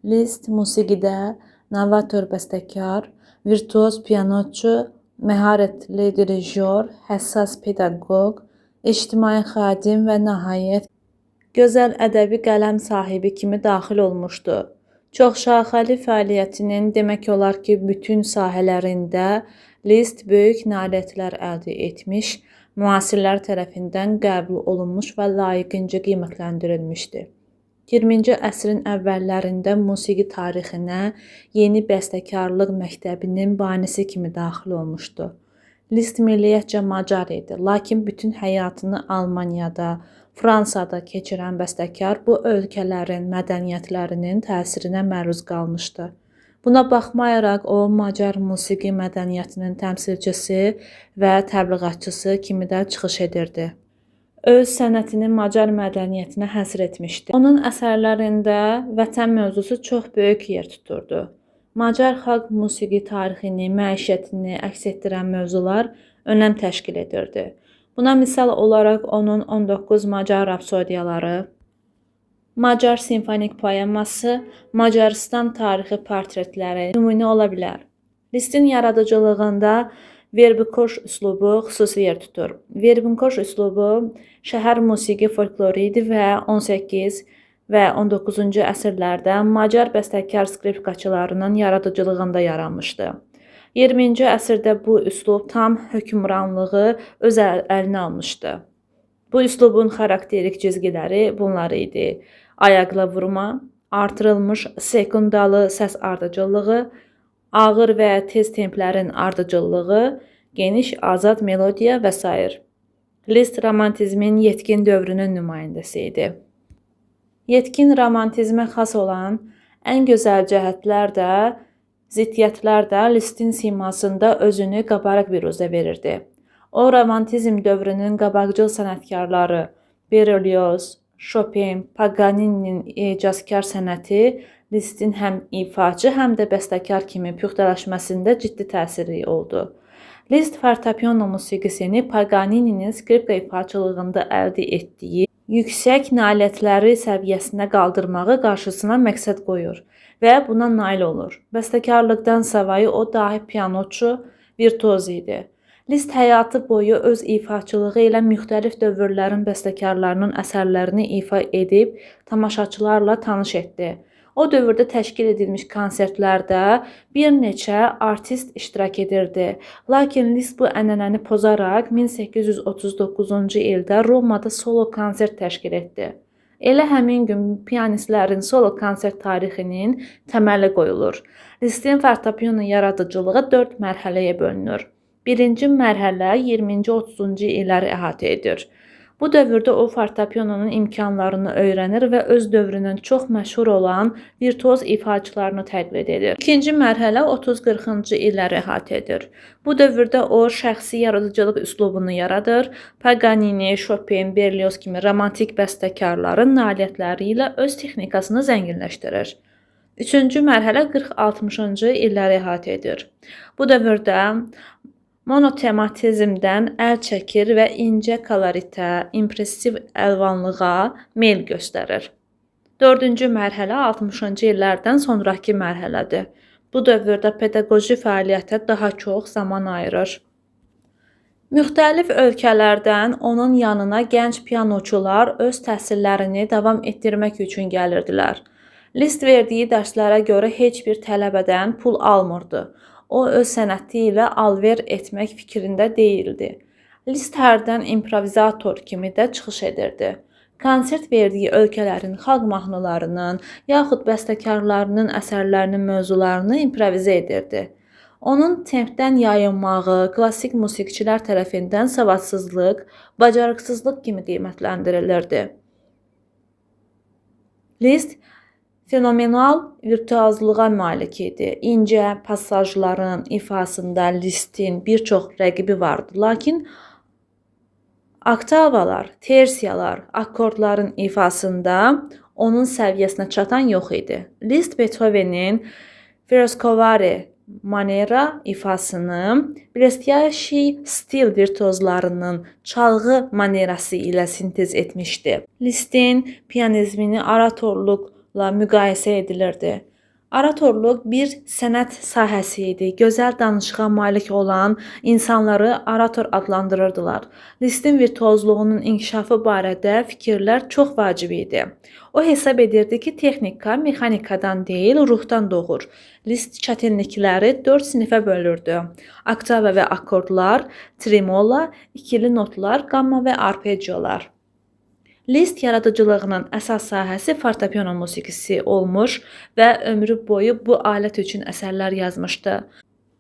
Liszt musiqidə novator bəstəkar, virtuoz pianoçu, məharətli dirijor, həssas pedaqoq, ictimai xadim və nəhayət gözəl ədəbi qələm sahibi kimi daxil olmuşdu. Çoxşaxəli fəaliyyətinin demək olar ki, bütün sahələrində Liszt böyük nailiyyətlər əldə etmiş, müasirlər tərəfindən qəbul olunmuş və layiqincə qiymətləndirilmişdi. 20-ci əsrin əvvəllərində musiqi tarixinə yeni bəstəkarlıq məktəbinin banisi kimi daxil olmuşdu. Liszt milliyyətcə Macar idi, lakin bütün həyatını Almaniyada, Fransada keçirən bəstəkar bu ölkələrin mədəniyyətlərinin təsirinə məruz qalmışdı. Buna baxmayaraq o, Macar musiqi mədəniyyətinin təmsilçisi və təbliğatçısı kimi də çıxış edirdi. Öz sənətini Macar mədəniyyətinə həsr etmişdi. Onun əsərlərində vətən mövzusu çox böyük yer tuturdu. Macar xalq musiqi tarixini, məişətini əks etdirən mövzular önəm təşkil edirdi. Buna misal olaraq onun 19 Macar rapsodiyaları, Macar simfonik poeması, Macarıstan tarixi portretləri nümunə ola bilər. Lisztin yaradıcılığında Verbikoş üslubu xüsusi yer tutur. Verbikoş üslubu şəhər musiqi folkloru idi və 18 və 19-cu əsrlərdə Macar bəstəkar skripkaçılarının yaradıcılığında yaranmışdı. 20-ci əsrdə bu üslub tam hökmranlığı öz əlinə almışdı. Bu üslubun xarakterik cizgiləri bunlar idi: ayaqla vurma, artırılmış sekundalı səs ardıcıllığı, ağır və tez templərin ardıcıllığı, geniş azad melodiya və s. Liszt romantizmin yetkin dövrünün nümayəndəsi idi. Yetkin romantizmə xas olan ən gözəl cəhətlər də, ziddiyyətlər də Lisztin simasında özünü qabarıq büruzə verirdi. O, romantizm dövrünün qabaqcıl sənətkarları Berlioz, Chopin, Paganini'nin icazkar sənəti Lisztin həm ifaçı, həm də bəstəkar kimi püxtələşməsində ciddi təsiri oldu. Liszt fortepiano musiqisini Paganini'nin skripka ifaçılığında əldə etdiyi yüksək nailiyyətləri səviyyəsinə qaldırmağı qarşısına məqsəd qoyur və buna nail olur. Bəstəkarlıqdan savayı o dahi pianoçu, virtuoz idi. Liszt həyatı boyu öz ifaçılığı ilə müxtəlif dövrlərin bəstəkarlarının əsərlərini ifa edib tamaşaçılarla tanış etdi. O dövrdə təşkil edilmiş konsertlərdə bir neçə artist iştirak edirdi. Lakin Liszt bu ənənəni pozaraq 1839-cu ildə Romada solo konsert təşkil etdi. Elə həmin gün pianistlərin solo konsert tarixinin təməli qoyulur. Lisztin fortepiano yaradıcılığı 4 mərhələyə bölünür. Birinci mərhələ 20-30-cu illəri əhatə edir. Bu dövrdə o fortepianonun imkanlarını öyrənir və öz dövrünün çox məşhur olan virtuoz ifaçılarını təqlid edir. İkinci mərhələ 30-40-cı illəri əhatə edir. Bu dövrdə o şəxsi yaradıcılıq üslubunu yaradır. Paganini, Chopin, Berlioz kimi romantik bəstəkarların nailiyyətləri ilə öz texnikasını zənginləşdirir. Üçüncü mərhələ 40-60-cı illəri əhatə edir. Bu dövrdə monotematizmdən əl çəkir və incə koloritə, impressiv əlvanlığa meyl göstərir. Dördüncü mərhələ 60-cı illərdən sonraki mərhələdir. Bu dövrdə pedaqoji fəaliyyətə daha çox zaman ayırır. Müxtəlif ölkələrdən onun yanına gənc pianoçular öz təhsillərini davam etdirmək üçün gəlirdilər. Liszt verdiyi dərslərə görə heç bir tələbədən pul almırdı. O, öz sənəti ilə alver etmək fikrində deyildi. Liszt hərdən improvizator kimi də çıxış edirdi. Konsert verdiyi ölkələrin xalq mahnılarının, yaxud bəstəkarlarının əsərlərinin mövzularını improvizə edirdi. Onun tempdən yayınmağı klassik musiqiçilər tərəfindən savadsızlıq, bacarıqsızlıq kimi qiymətləndirilirdi. Liszt fenomenal virtuozluğa malik idi. İncə passajların ifasında Lisztin bir çox rəqibi vardı. Lakin oktavalar, tersiyalar, akkordların ifasında onun səviyyəsinə çatan yox idi. Liszt Beethovenin Frescovari manera ifasını blestyaşi stil virtuozlarının çalğı manerası ilə sintez etmişdi. Lisztin pianizmini oratorluq oratorla müqayisə edilirdi. Oratorluq bir sənət sahəsi idi. Gözəl danışığa malik olan insanları orator adlandırırdılar. Listin virtuozluğunun inkişafı barədə fikirlər çox vacib idi. O hesab edirdi ki, texnika mexanikadan deyil, ruhdan doğur. List çətinlikləri 4 sinifə bölürdü. Oktava və akordlar, tremola, ikili notlar, qamma və arpeggiolar. Liszt yaradıcılığının əsas sahəsi fortepiano musiqisi olmuş və ömrü boyu bu alət üçün əsərlər yazmışdı.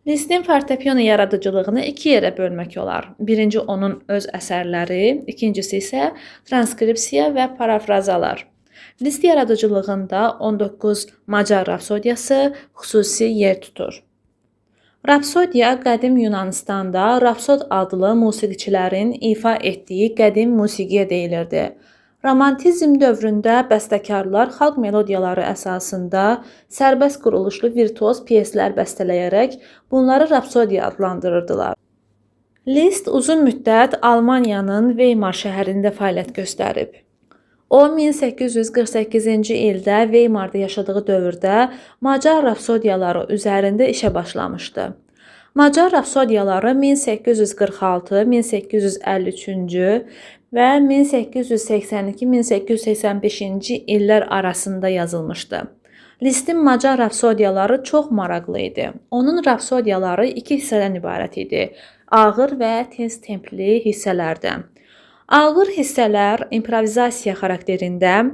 Lisztin fortepiano yaradıcılığını 2 yerə bölmək olar. Birinci onun öz əsərləri, ikincisi isə transkripsiya və parafrazalar. Liszt yaradıcılığında 19 Macar rapsodiyası xüsusi yer tutur. Rapsodiya qədim Yunanistanda rapsod adlı musiqiçilərin ifa etdiyi qədim musiqiyə deyilirdi. Romantizm dövründə bəstəkarlar xalq melodiyaları əsasında sərbəst quruluşlu virtuoz pyeslər bəstələyərək bunları rapsodiya adlandırırdılar. Liszt uzun müddət Almaniyanın Weimar şəhərində fəaliyyət göstərib. O 1848-ci ildə Weimarda yaşadığı dövrdə Macar rapsodiyaları üzərində işə başlamışdı. Macar rapsodiyaları 1846, 1853-cü və 1882-1885-ci illər arasında yazılmışdı. Lisztin Macar rapsodiyaları çox maraqlı idi. Onun rapsodiyaları 2 hissədən ibarət idi. Ağır və tez templi hissələrdən. Ağır hissələr improvizasiya xarakterində,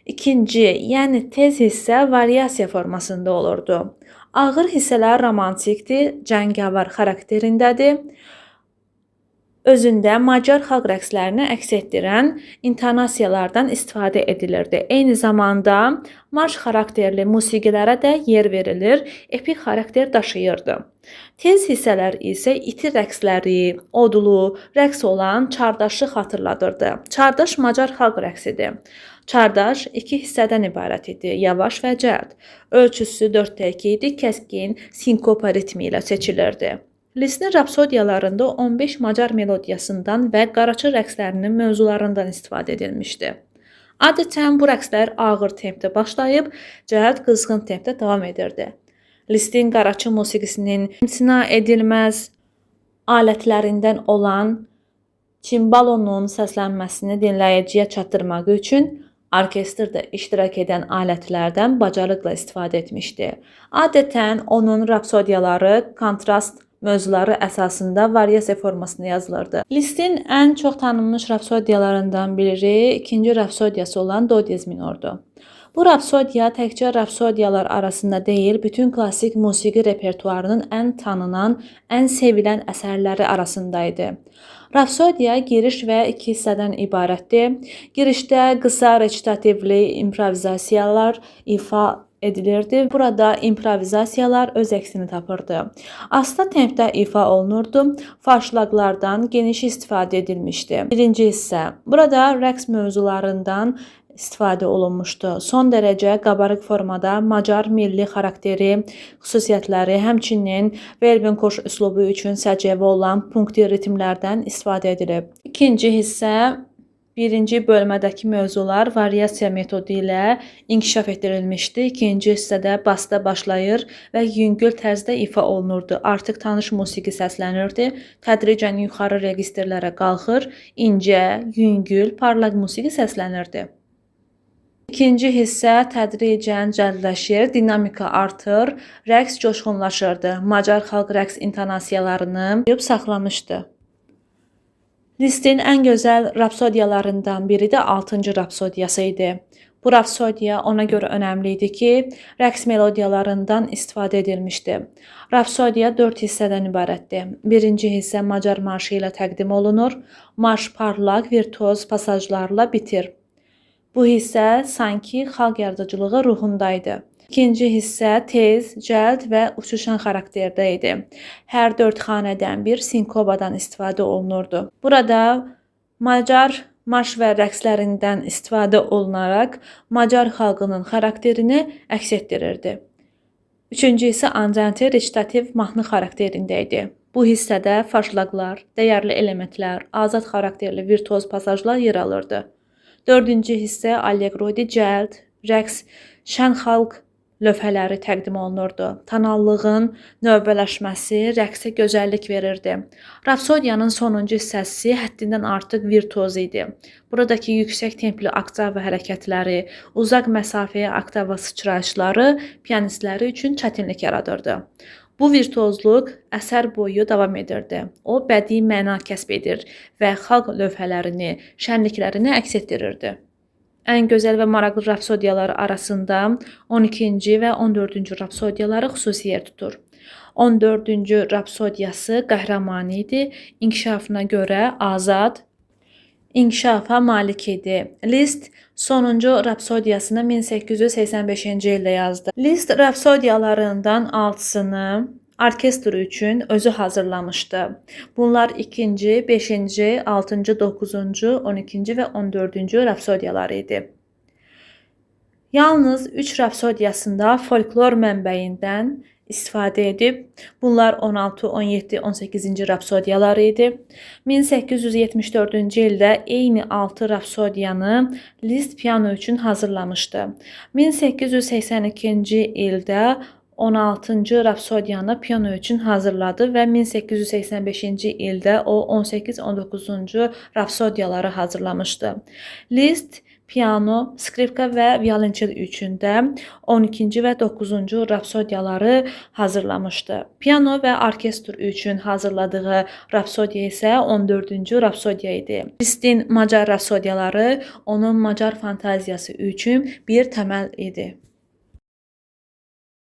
ikinci, yəni tez hissə variasiya formasında olurdu. Ağır hissələr romantikdir, cəngavər xarakterindədir. Özündə Macar xalq rəqslərini əks etdirən intonasiyalardan istifadə edilirdi. Eyni zamanda marş xarakterli musiqilərə də yer verilir, epik xarakter daşıyırdı. Tez hissələr isə iti rəqsləri, odlu, rəqs olan çardaşı xatırladırdı. Çardaş Macar xalq rəqsidir. Çardaş 2 hissədən ibarət idi, yavaş və cəld. Ölçüsü 4/2 idi, kəskin sinkopa ritmi ilə seçilirdi. Lisztin rapsodiyalarında 15 Macar melodiyasından və qaraçı rəqslərinin mövzularından istifadə edilmişdi. Adətən bu rəqslər ağır tempdə başlayıb, cəld qızğın tempdə davam edirdi. Lisztin qaraçı musiqisinin imtina edilməz alətlərindən olan çimbalonun səslənməsini dinləyiciyə çatdırmaq üçün orkestrdə iştirak edən alətlərdən bacarıqla istifadə etmişdi. Adətən onun rapsodiyaları kontrast mövzuları əsasında variasiya formasında yazılırdı. Lisztin ən çox tanınmış rapsodiyalarından biri ikinci rapsodiyası olan Do diez minordur. Bu rapsodiya təkcə rapsodiyalar arasında deyil, bütün klassik musiqi repertuarının ən tanınan, ən sevilən əsərləri arasındaydı. Rapsodiya giriş və 2 hissədən ibarətdir. Girişdə qısa recitativli improvizasiyalar ifa edilirdi. Burada improvizasiyalar öz əksini tapırdı. Asta tempdə ifa olunurdu. Farşlaqlardan geniş istifadə edilmişdi. Birinci hissə. Burada rəqs mövzularından istifadə olunmuşdu. Son dərəcə qabarıq formada Macar milli xarakteri, xüsusiyyətləri, həmçinin Verbenkoş üslubu üçün səciyyəvi olan punkti ritmlərdən istifadə edilib. İkinci hissə, birinci bölmədəki mövzular variasiya metodu ilə inkişaf etdirilmişdi. İkinci hissədə basta başlayır və yüngül tərzdə ifa olunurdu. Artıq tanış musiqi səslənirdi. Tədricən yuxarı registrlərə qalxır, incə, yüngül, parlaq musiqi səslənirdi. İkinci hissə tədricən cəldləşir, dinamika artır, rəqs coşğunlaşırdı. Macar xalq rəqs intonasiyalarını saxlamışdı. Lisztin ən gözəl rapsodiyalarından biri də 6-cı rapsodiyası idi. Bu rapsodiya ona görə önəmli idi ki, rəqs melodiyalarından istifadə edilmişdi. Rapsodiya 4 hissədən ibarətdir. Birinci hissə Macar marşı ilə təqdim olunur. Marş parlaq, virtuoz pasajlarla bitir. Bu hissə sanki xalq yaradıcılığı ruhundaydı. İkinci hissə tez, cəld və uçuşan xarakterdə idi. Hər 4 xanədən bir sinkopadan istifadə olunurdu. Burada Macar marş və rəqslərindən istifadə olunaraq Macar xalqının xarakterini əks etdirirdi. Üçüncü isə andante recitativ mahnı xarakterində idi. Bu hissədə farşlaqlar, dəyərli elementlər, azad xarakterli virtuoz pasajlar yer alırdı. Dördüncü hissə allegro idi, cəld, rəqs şən xalq lövhələri təqdim olunurdu. Tonallığın növbələşməsi rəqsə gözəllik verirdi. Rapsodiyanın sonuncu hissəsi həddindən artıq virtuoz idi. Buradakı yüksək templi oktava hərəkətləri, uzaq məsafəyə oktava sıçrayışları pianistləri üçün çətinlik yaradırdı. Bu virtuozluq əsər boyu davam edirdi. O, bədii məna kəsb edir və xalq lövhələrini, şənliklərini əks etdirirdi. Ən gözəl və maraqlı rapsodiyalar arasında 12-ci və 14-cü rapsodiyaları xüsusi yer tutur. 14-cü rapsodiyası qəhrəmanı idi, inkişafına görə azad, inkişafa malik idi. Liszt sonuncu rapsodiyasını 1885-ci ildə yazdı. Liszt rapsodiyalarından 6-sını orkestr üçün özü hazırlamışdı. Bunlar 2-ci, 5-ci, 6-cı, 9-cu, 12-ci və 14-cü rapsodiyalar idi. Yalnız 3 rapsodiyasında folklor mənbəyindən istifadə edib. Bunlar 16, 17, 18-ci rapsodiyalar idi. 1874-cü ildə eyni 6 rapsodiyanı Liszt piano üçün hazırlamışdı. 1882-ci ildə 16-cı rapsodiyanı piano üçün hazırladı və 1885-ci ildə o 18-19-cu rapsodiyaları hazırlamışdı. Liszt piano, skripka və violonçel üçün də 12-ci və 9-cu rapsodiyaları hazırlamışdı. Piano və orkestr üçün hazırladığı rapsodiya isə 14-cü rapsodiya idi. Lisztin Macar rapsodiyaları onun Macar fantaziyası üçün bir təməl idi.